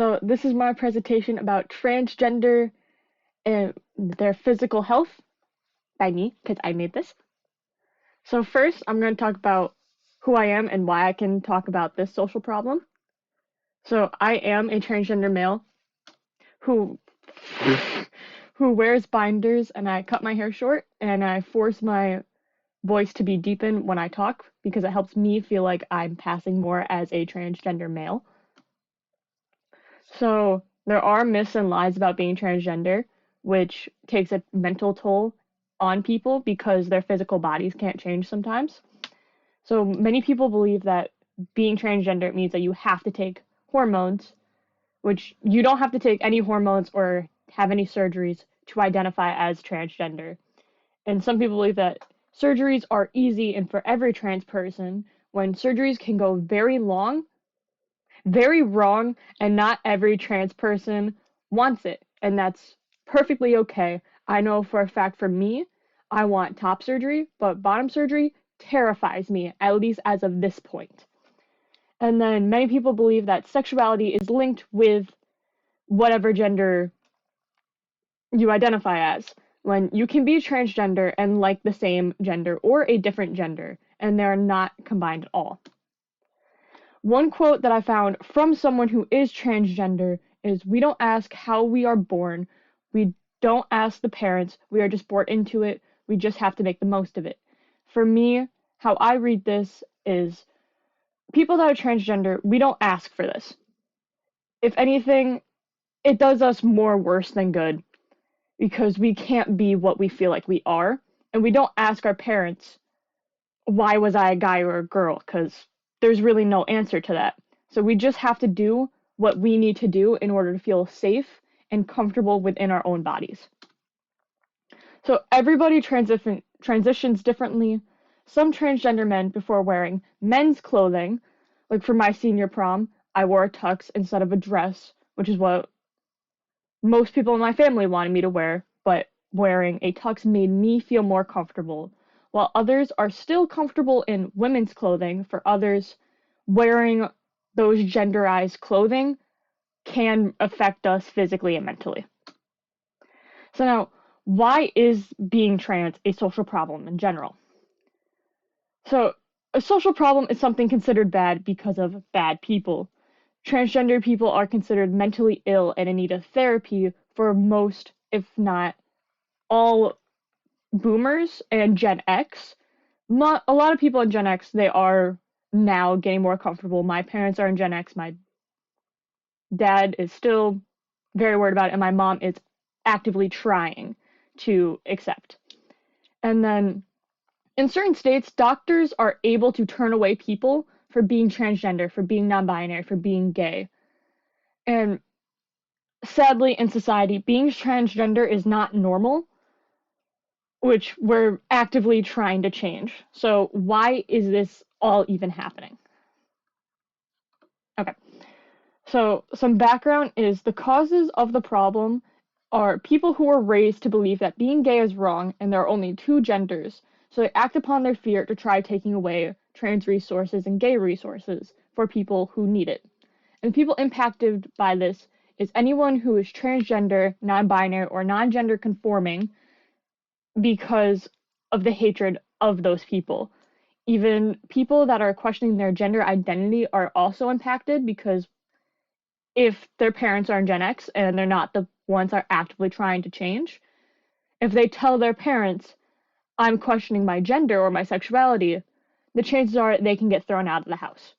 So this is my presentation about transgender and their physical health by me, because I made this. So first, I'm going to talk about who I am and why I can talk about this social problem. So I am a transgender male who who wears binders, and I cut my hair short, and I force my voice to be deepened when I talk because it helps me feel like I'm passing more as a transgender male. So there are myths and lies about being transgender, which takes a mental toll on people because their physical bodies can't change sometimes. So many people believe that being transgender means that you have to take hormones, which you don't have to take any hormones or have any surgeries to identify as transgender. And some people believe that surgeries are easy and for every trans person, when surgeries can go very long, very wrong, and not every trans person wants it, and that's perfectly okay. I know for a fact for me, I want top surgery, but bottom surgery terrifies me, at least as of this point. And then many people believe that sexuality is linked with whatever gender you identify as. When you can be transgender and like the same gender or a different gender, and they're not combined at all. One quote that I found from someone who is transgender is, "We don't ask how we are born. We don't ask the parents. We are just born into it. We just have to make the most of it." For me, how I read this is, people that are transgender, we don't ask for this. If anything, it does us more worse than good because we can't be what we feel like we are. And we don't ask our parents, why was I a guy or a girl? Because there's really no answer to that. So we just have to do what we need to do in order to feel safe and comfortable within our own bodies. So everybody transitions differently. Some transgender men, before wearing men's clothing, like for my senior prom, I wore a tux instead of a dress, which is what most people in my family wanted me to wear, but wearing a tux made me feel more comfortable. While others are still comfortable in women's clothing, for others, wearing those genderized clothing can affect us physically and mentally. So now, why is being trans a social problem in general? So, a social problem is something considered bad because of bad people. Transgender people are considered mentally ill and in need of therapy for most, if not all, boomers and Gen X. A lot of people in Gen X, they are now getting more comfortable. My parents are in Gen X. My dad is still very worried about it, and my mom is actively trying to accept. And then in certain states, doctors are able to turn away people for being transgender, for being non-binary, for being gay. And sadly, in society, being transgender is not normal, which we're actively trying to change. So why is this all even happening? Okay. So some background is, the causes of the problem are people who were raised to believe that being gay is wrong and there are only two genders. So they act upon their fear to try taking away trans resources and gay resources for people who need it. And people impacted by this is anyone who is transgender, non-binary, or non-gender conforming, because of the hatred of those people. Even people that are questioning their gender identity are also impacted, because if their parents are in Gen X and they're not the ones that are actively trying to change, if they tell their parents, "I'm questioning my gender or my sexuality," the chances are they can get thrown out of the house.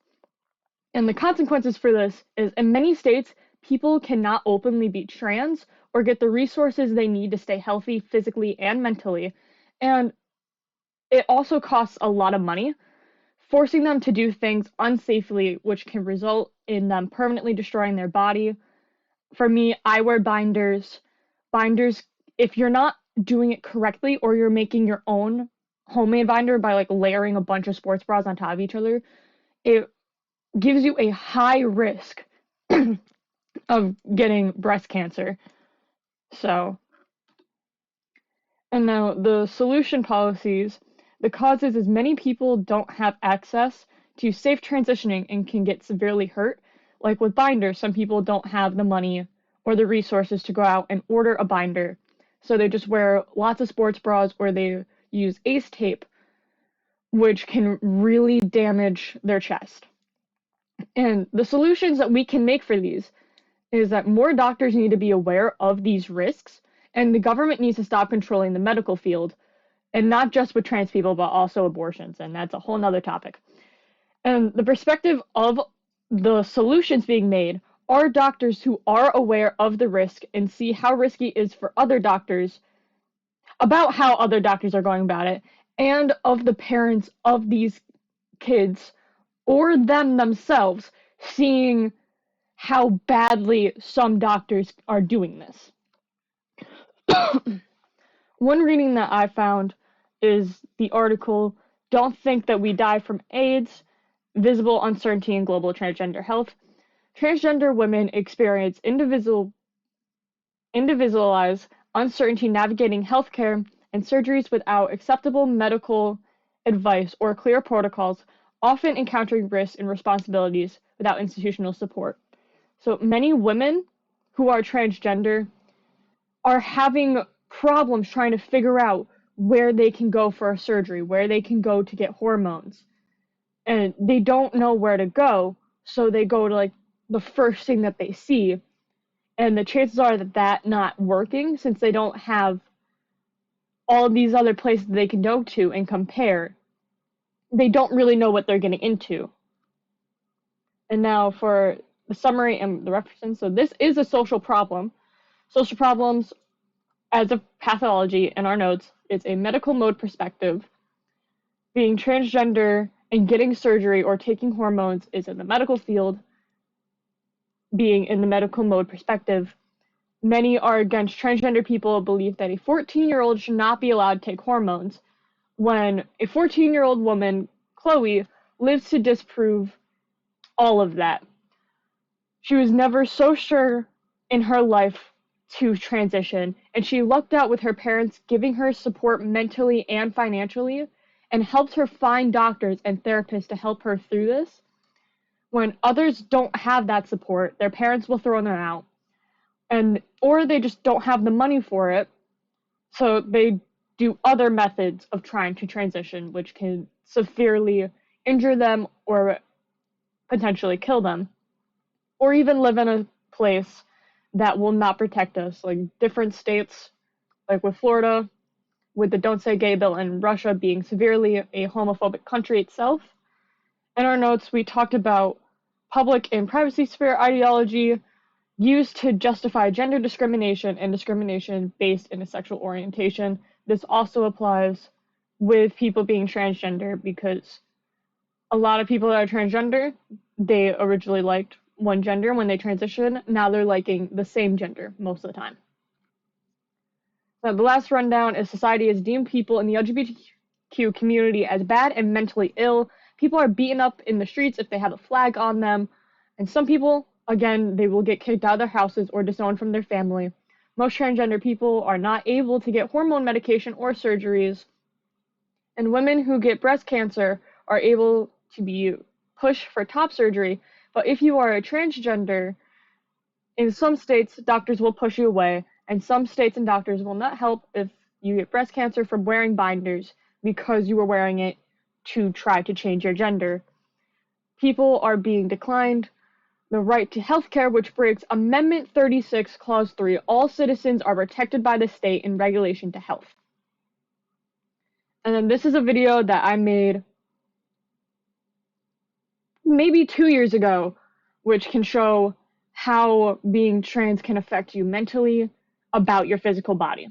And the consequences for this is, in many states, people cannot openly be trans or get the resources they need to stay healthy physically and mentally. And it also costs a lot of money, forcing them to do things unsafely, which can result in them permanently destroying their body. For me, I wear binders. Binders, if you're not doing it correctly or you're making your own homemade binder by like layering a bunch of sports bras on top of each other, it gives you a high risk of getting breast cancer. So, and now the solution policies, the causes is many people don't have access to safe transitioning and can get severely hurt, Like with binders, some people don't have the money or the resources to go out and order a binder. So they just wear lots of sports bras or they use ace tape, which can really damage their chest. And the solutions that we can make for these is that more doctors need to be aware of these risks, and the government needs to stop controlling the medical field, and not just with trans people, but also abortions, and that's a whole nother topic. And the perspective of the solutions being made are doctors who are aware of the risk and see how risky it is for other doctors, about how other doctors are going about it, and of the parents of these kids or them themselves seeing how badly some doctors are doing this. One reading that I found is the article, Don't Think That We Die from AIDS, Visible Uncertainty in Global Transgender Health. Transgender women experience individualized uncertainty navigating healthcare and surgeries without acceptable medical advice or clear protocols, often encountering risks and responsibilities without institutional support. So many women who are transgender are having problems trying to figure out where they can go for a surgery, where they can go to get hormones. And they don't know where to go, so they go to like the first thing that they see. And the chances are that not working, since they don't have all of these other places they can go to and compare, they don't really know what they're getting into. And now for the summary and the references. So this is a social problem. Social problems as a pathology in our notes is a medical mode perspective. Being transgender and getting surgery or taking hormones is in the medical field. Being in the medical mode perspective, many are against transgender people believe that a 14-year-old should not be allowed to take hormones, when a 14-year-old woman, Chloe, lives to disprove all of that. She was never so sure in her life to transition, and she lucked out with her parents giving her support mentally and financially, and helped her find doctors and therapists to help her through this. When others don't have that support, their parents will throw them out, or they just don't have the money for it, so they do other methods of trying to transition, which can severely injure them or potentially kill them, or even live in a place that will not protect us, like different states, like with Florida, with the Don't Say Gay bill, and Russia being severely a homophobic country itself. In our notes, we talked about public and privacy sphere ideology used to justify gender discrimination and discrimination based in a sexual orientation. This also applies with people being transgender, because a lot of people that are transgender, they originally liked one gender when they transition. Now they're liking the same gender most of the time. Now, the last rundown is society has deemed people in the LGBTQ community as bad and mentally ill. People are beaten up in the streets if they have a flag on them. And some people, again, they will get kicked out of their houses or disowned from their family. Most transgender people are not able to get hormone medication or surgeries. And women who get breast cancer are able to be pushed for top surgery. But if you are a transgender, in some states, doctors will push you away, and some states and doctors will not help if you get breast cancer from wearing binders because you were wearing it to try to change your gender. People are being declined the right to health care, which breaks Amendment 36, Clause 3. All citizens are protected by the state in regulation to health. And then this is a video that I made maybe 2 years ago, which can show how being trans can affect you mentally about your physical body.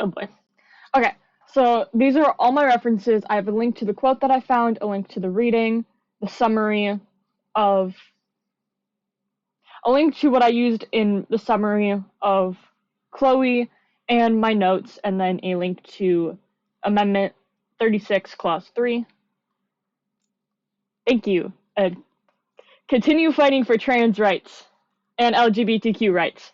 Oh boy. Okay, so these are all my references. I have a link to the quote that I found, a link to the reading, the summary of, a link to what I used in the summary of Chloe and my notes, and then a link to Amendment 36, Clause 3. Thank you. Continue fighting for trans rights and LGBTQ rights.